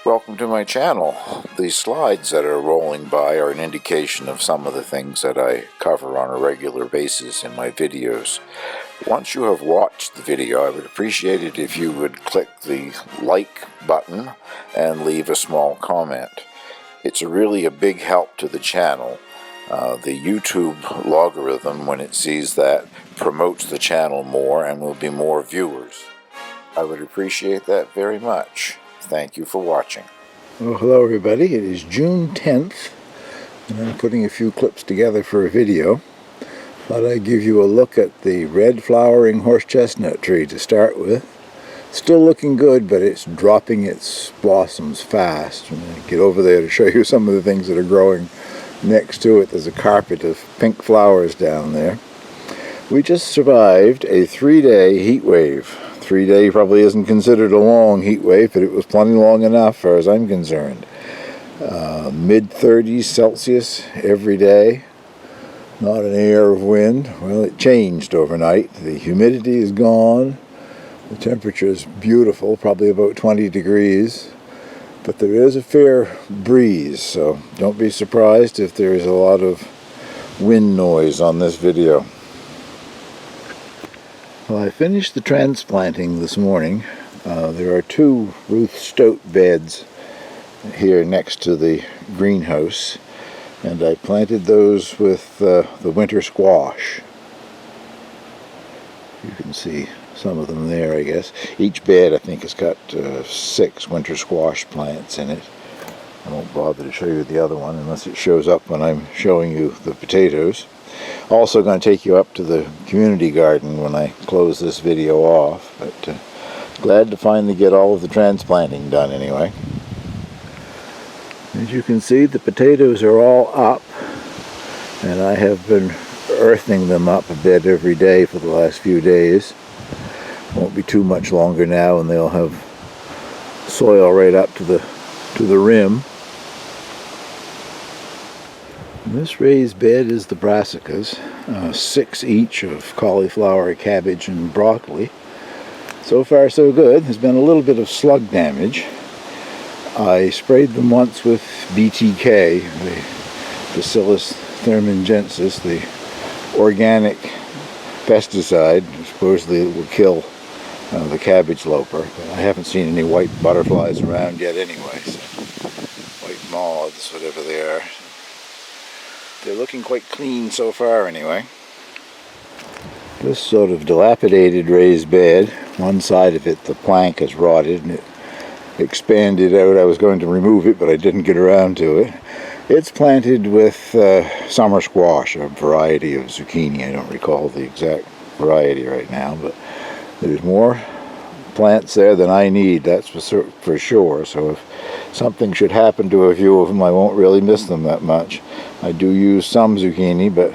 Welcome to my channel. The slides that are rolling by are an indication of some of the things that I cover on a regular basis in my videos. Once you have watched the video, I would appreciate it if you would click the like button and leave a small comment. It's really a big help to the channel. The YouTube logarithm, when it sees that, promotes the channel more and will be more viewers. I would appreciate that very much. Thank you for watching. Well, hello everybody. It is June 10th, and I'm putting a few clips together for a video. Thought I'd give you a look at the red flowering horse chestnut tree to start with. Still looking good, but it's dropping its blossoms fast. I'm going to get over there to show you some of the things that are growing next to it. There's a carpet of pink flowers down there. We just survived a 3-day heat wave. 3-day probably isn't considered a long heat wave, but it was plenty long enough as far as I'm concerned. Mid-30s Celsius every day. Not an air of wind. Well, it changed overnight. The humidity is gone. The temperature is beautiful, probably about 20 degrees. But there is a fair breeze, so don't be surprised if there is a lot of wind noise on this video. Well, I finished the transplanting this morning. There are 2 Ruth Stoat beds here next to the greenhouse, and I planted those with the winter squash. You can see some of them there, I guess. Each bed, I think, has got 6 winter squash plants in it. I won't bother to show you the other one unless it shows up when I'm showing you the potatoes. Also going to take you up to the community garden when I close this video off, but glad to finally get all of the transplanting done anyway. As you can see, the potatoes are all up, and I have been earthing them up a bit every day for the last few days. Won't be too much longer now, and they'll have soil right up to the rim. This raised bed is the brassicas, 6 each of cauliflower, cabbage, and broccoli. So far so good. There's been a little bit of slug damage. I sprayed them once with BTK, the Bacillus thuringiensis, the organic pesticide. Supposedly it will kill the cabbage loper, but I haven't seen any white butterflies around yet anyway, so white moths, whatever they are. They're looking quite clean so far anyway. This sort of dilapidated raised bed, one side of it, the plank has rotted and it expanded out. I was going to remove it, but I didn't get around to it. It's planted with summer squash, a variety of zucchini. I don't recall the exact variety right now, but there's more plants there than I need, that's for sure. So if something should happen to a few of them, I won't really miss them that much. I do use some zucchini, but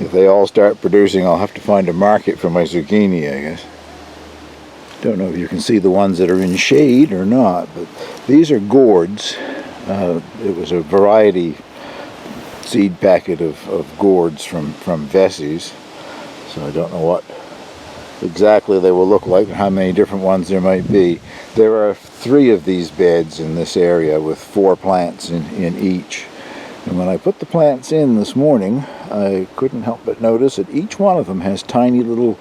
if they all start producing, I'll have to find a market for my zucchini, I guess. Don't know if you can see the ones that are in shade or not, but these are gourds. It was a variety seed packet of gourds from Vessey's, so I don't know what exactly they will look like and how many different ones there might be. There are 3 of these beds in this area with 4 plants in each. And when I put the plants in this morning, I couldn't help but notice that each one of them has tiny little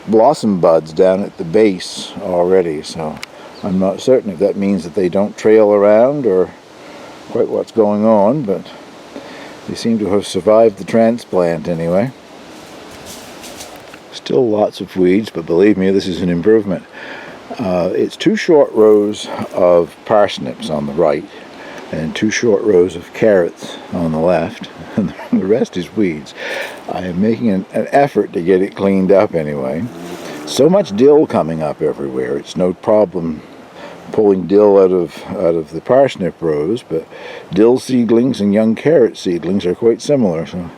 blossom buds down at the base already. So I'm not certain if that means that they don't trail around or quite what's going on, but they seem to have survived the transplant anyway. Still lots of weeds, but believe me, this is an improvement. It's 2 short rows of parsnips on the right and 2 short rows of carrots on the left, and the rest is weeds. I am making an effort to get it cleaned up anyway. So much dill coming up everywhere. It's no problem pulling dill out of the parsnip rows, but dill seedlings and young carrot seedlings are quite similar, so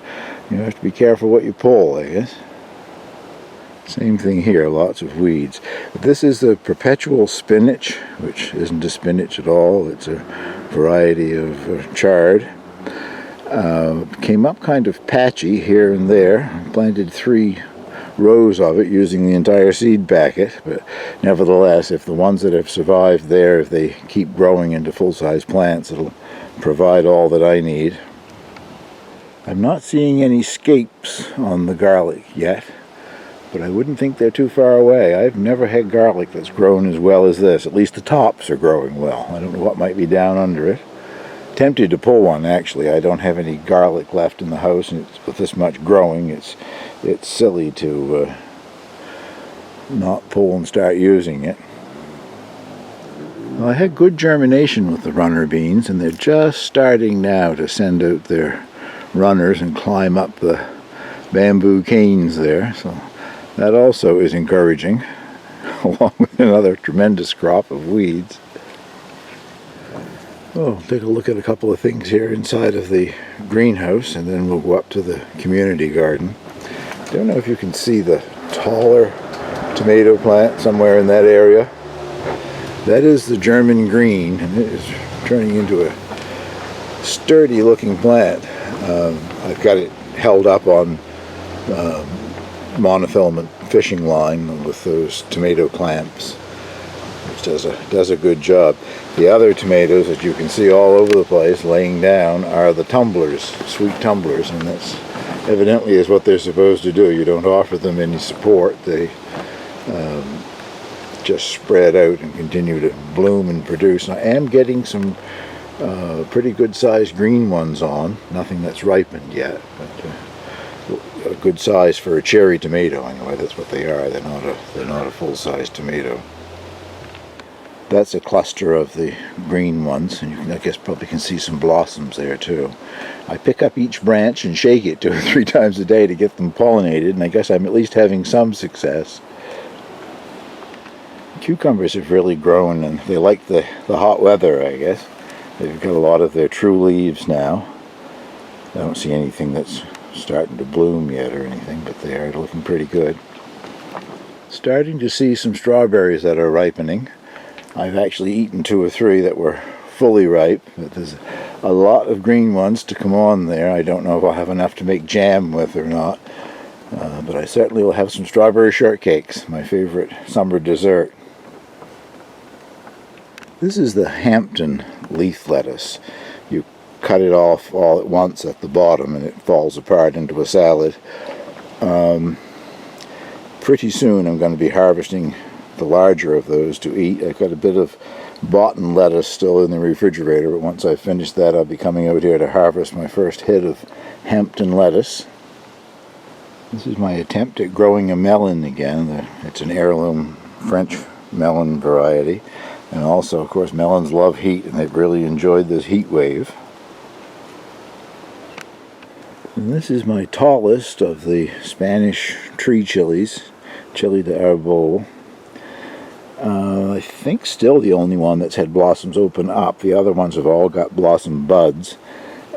you have to be careful what you pull, I guess. Same thing here, lots of weeds. This is the perpetual spinach, which isn't a spinach at all. It's a variety of chard. Came up kind of patchy here and there. Planted 3 rows of it using the entire seed packet, but nevertheless, if the ones that have survived there, if they keep growing into full-size plants, it'll provide all that I need. I'm not seeing any scapes on the garlic yet, but I wouldn't think they're too far away. I've never had garlic that's grown as well as this. At least the tops are growing well. I don't know what might be down under it. Tempted to pull one, actually. I don't have any garlic left in the house, and with this much growing, it's silly to not pull and start using it. Well, I had good germination with the runner beans, and they're just starting now to send out their runners and climb up the bamboo canes there, so that also is encouraging, along with another tremendous crop of weeds. Oh, take a look at a couple of things here inside of the greenhouse, and then we'll go up to the community garden. Don't know if you can see the taller tomato plant somewhere in that area. That is the German green, and it is turning into a sturdy looking plant. I've got it held up on monofilament fishing line with those tomato clamps, which does a good job. The other tomatoes that you can see all over the place laying down are the tumblers, sweet tumblers, and that's evidently is what they're supposed to do. You don't offer them any support. They just spread out and continue to bloom and produce. I am getting some pretty good sized green ones on, nothing that's ripened yet, but a good size for a cherry tomato anyway. That's what they are. They're not a full-size tomato. That's a cluster of the green ones, and you can, I guess, probably can see some blossoms there too. I pick up each branch and shake it 2 or 3 times a day to get them pollinated, and I guess I'm at least having some success. Cucumbers have really grown, and they like the hot weather, I guess. They've got a lot of their true leaves now. I don't see anything that's starting to bloom yet or anything, but they are looking pretty good. Starting to see some strawberries that are ripening. I've actually eaten 2 or 3 that were fully ripe, but there's a lot of green ones to come on there. I don't know if I'll have enough to make jam with or not, but I certainly will have some strawberry shortcakes, my favorite summer dessert. This is the Hampton leaf lettuce. You cut it off all at once at the bottom and it falls apart into a salad. Pretty soon I'm going to be harvesting the larger of those to eat. I've got a bit of bottom lettuce still in the refrigerator, but once I've finished that I'll be coming out here to harvest my first head of Hampton lettuce. This is my attempt at growing a melon again. It's an heirloom French melon variety. And also, of course, melons love heat, and they've really enjoyed this heat wave. And this is my tallest of the Spanish tree chilies, Chili de Arbol. I think still the only one that's had blossoms open up. The other ones have all got blossom buds.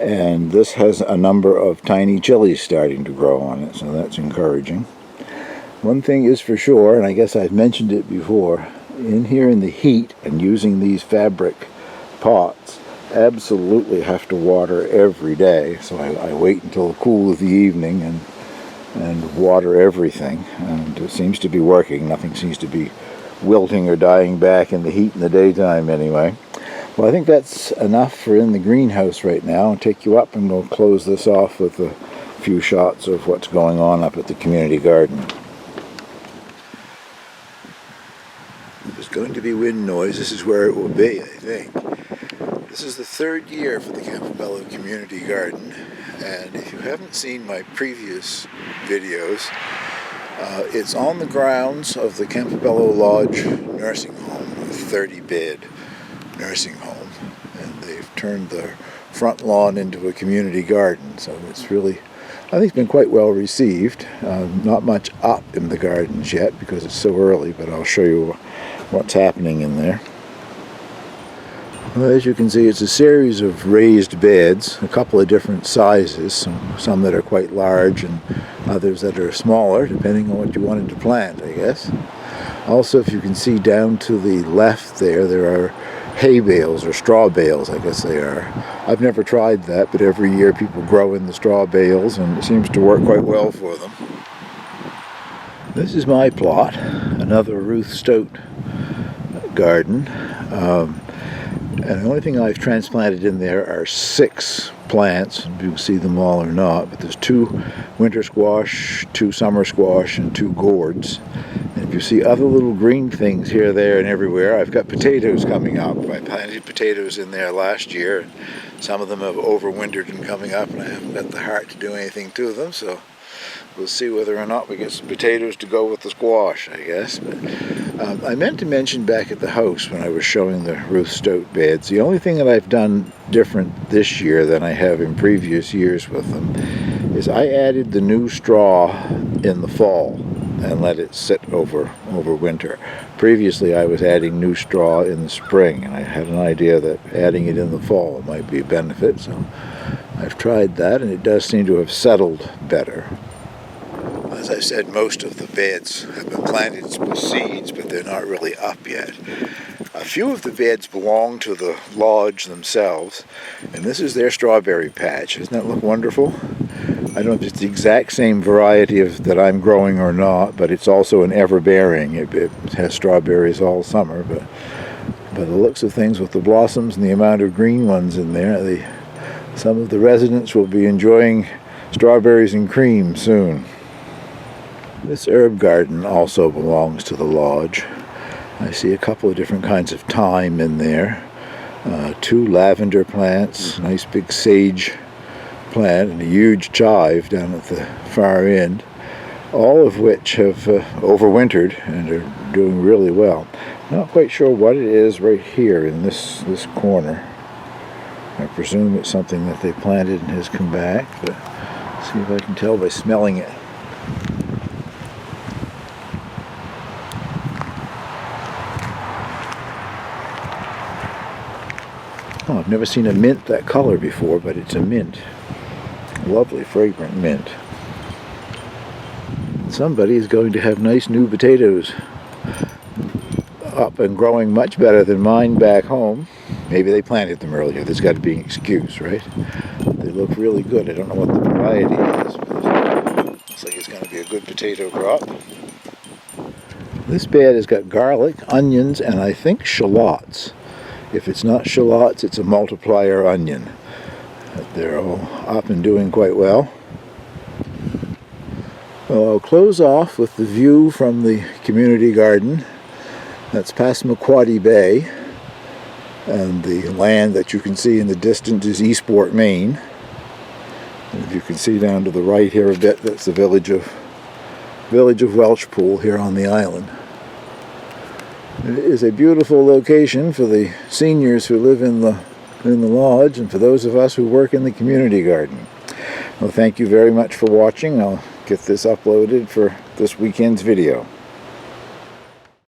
And this has a number of tiny chilies starting to grow on it, so that's encouraging. One thing is for sure, and I guess I've mentioned it before, in here in the heat and using these fabric pots, absolutely have to water every day. So I wait until the cool of the evening and water everything, and it seems to be working. Nothing seems to be wilting or dying back in the heat in the daytime anyway. Well, I think that's enough for in the greenhouse right now. I'll take you up and we'll close this off with a few shots of what's going on up at the community garden. There's going to be wind noise. This is where it will be, I think. This is the 3rd year for the Campobello Community Garden, and if you haven't seen my previous videos, it's on the grounds of the Campobello Lodge nursing home, a 30-bed nursing home, and they've turned the front lawn into a community garden, so it's really, I think it's been quite well received. Not much up in the gardens yet because it's so early, but I'll show you what's happening in there. Well, as you can see, it's a series of raised beds, a couple of different sizes, some that are quite large and others that are smaller, depending on what you wanted to plant, I guess. Also, if you can see down to the left there are hay bales, or straw bales, I guess they are. I've never tried that, but every year people grow in the straw bales, and it seems to work quite well for them. This is my plot, another Ruth Stout garden. And the only thing I've transplanted in there are 6 plants. You can see them all or not, but there's 2 winter squash, 2 summer squash, and 2 gourds. And if you see other little green things here, there, and everywhere, I've got potatoes coming up. I planted potatoes in there last year, and some of them have overwintered and coming up, and I haven't got the heart to do anything to them, so we'll see whether or not we get some potatoes to go with the squash, I guess. But I meant to mention back at the house when I was showing the Ruth Stout beds, the only thing that I've done different this year than I have in previous years with them is I added the new straw in the fall and let it sit over winter. Previously I was adding new straw in the spring, and I had an idea that adding it in the fall might be a benefit, so I've tried that, and it does seem to have settled better. As I said, most of the beds have been planted with seeds, but they're not really up yet. A few of the beds belong to the lodge themselves, and this is their strawberry patch. Doesn't that look wonderful? I don't know if it's the exact same variety that I'm growing or not, but it's also an ever-bearing. It has strawberries all summer, but by the looks of things, with the blossoms and the amount of green ones in there, some of the residents will be enjoying strawberries and cream soon. This herb garden also belongs to the lodge. I see a couple of different kinds of thyme in there. 2 lavender plants, a nice big sage plant, and a huge chive down at the far end, all of which have overwintered and are doing really well. Not quite sure what it is right here in this corner. I presume it's something that they planted and has come back, but see if I can tell by smelling it. Oh, I've never seen a mint that color before, but it's a mint. Lovely, fragrant mint. Somebody is going to have nice new potatoes up and growing much better than mine back home. Maybe they planted them earlier. There's got to be an excuse, right? They look really good. I don't know what the variety is, but it looks like it's going to be a good potato crop. This bed has got garlic, onions, and I think shallots. If it's not shallots, it's a multiplier onion. But they're all up and doing quite well. Well, I'll close off with the view from the community garden. That's Passamaquoddy Bay, and the land that you can see in the distance is Eastport, Maine. And if you can see down to the right here a bit, that's the village of Welchpool here on the island. It is a beautiful location for the seniors who live in the lodge, and for those of us who work in the community garden. Well, thank you very much for watching. I'll get this uploaded for this weekend's video.